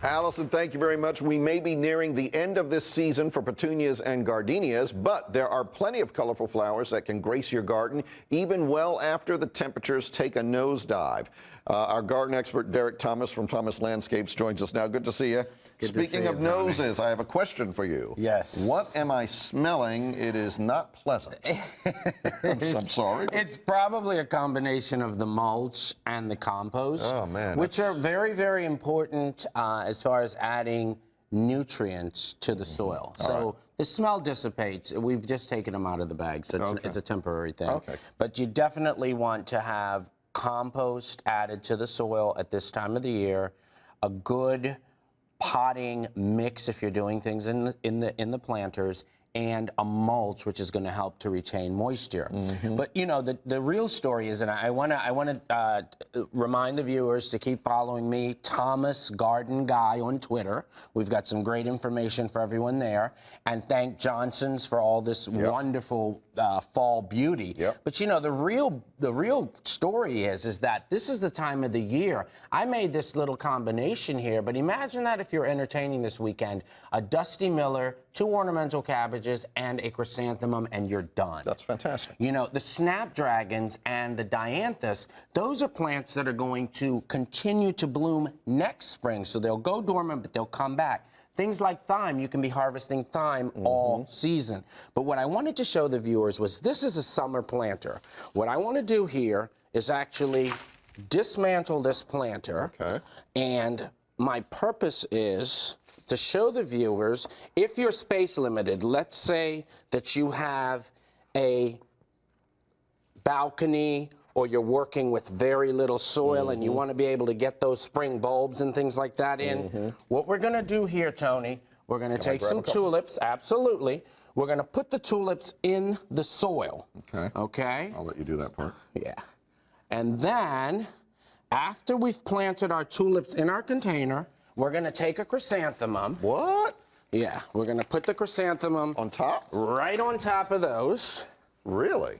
Allison, thank you very much. We may be nearing the end of this season for petunias and gardenias, but there are plenty of colorful flowers that can grace your garden even well after the temperatures take a nosedive. Our garden expert, Derek Thomas from Thomas Landscapes, joins us now. Good to see you. Speaking of noses, I have a question for you. Yes. What am I smelling? It is not pleasant. I'm sorry. It's probably a combination of the mulch and the compost, which are very, very important as far as adding nutrients to the soil. So the smell dissipates. We've just taken them out of the bag, so it's a temporary thing. But you definitely want to have compost added to the soil at this time of the year, a good potting mix if you're doing things in the planters, and a mulch, which is going to help to retain moisture. But you know, the real story is, and I want to remind the viewers to keep following me, Thomas Garden Guy on Twitter. We've got some great information for everyone there, and thank Johnson's for all this wonderful fall beauty. But you know, the real story is that this is the time of the year. I made this little combination here, but imagine that if you're entertaining this weekend, a Dusty Miller, 2 ornamental cabbages, and a chrysanthemum, and you're done. That's fantastic. You know, the snapdragons and the dianthus, those are plants that are going to continue to bloom next spring. So they'll go dormant, but they'll come back. Things like thyme, you can be harvesting thyme all season. But what I wanted to show the viewers was this is a summer planter. What I want to do here is actually dismantle this planter. And my purpose is to show the viewers, if you're space limited, let's say that you have a balcony or you're working with very little soil and you want to be able to get those spring bulbs and things like that in, what we're going to do here, Tony, we're going to take some tulips, absolutely. We're going to put the tulips in the soil. Okay? I'll let you do that part. Yeah. And then, after we've planted our tulips in our container, we're going to take a chrysanthemum. What? Yeah, we're going to put the chrysanthemum on top? Right on top of those. Really?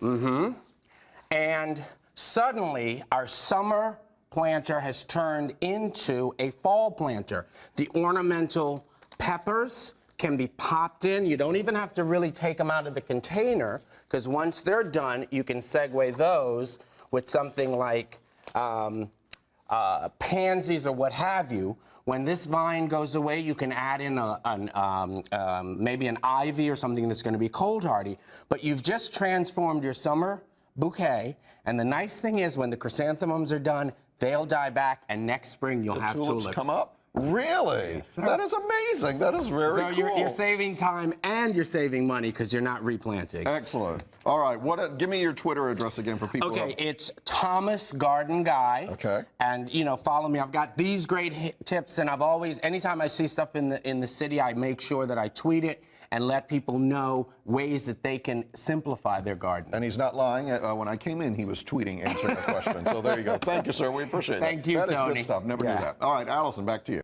And suddenly, our summer planter has turned into a fall planter. The ornamental peppers can be popped in. You don't even have to really take them out of the container, because once they're done, you can segue those with something like pansies or what have you. When this vine goes away, you can add in maybe an ivy or something that's going to be cold hardy. But you've just transformed your summer bouquet, and the nice thing is when the chrysanthemums are done, they'll die back, and next spring you'll have tulips. Come up? Really? Yes, that is amazing. That is very cool. So you're saving time and you're saving money because you're not replanting. Excellent. All right. Give me your Twitter address again for people. Okay, it's Thomas Garden Guy. Okay. And you know, follow me. I've got these great tips, and I've always, anytime I see stuff in the city, I make sure that I tweet it and let people know ways that they can simplify their garden. And he's not lying. When I came in, he was tweeting answering a question. So there you go. Thank you, sir. We appreciate it. Thank you, Tony. That is good stuff. Never knew that. All right, Allison, back to you.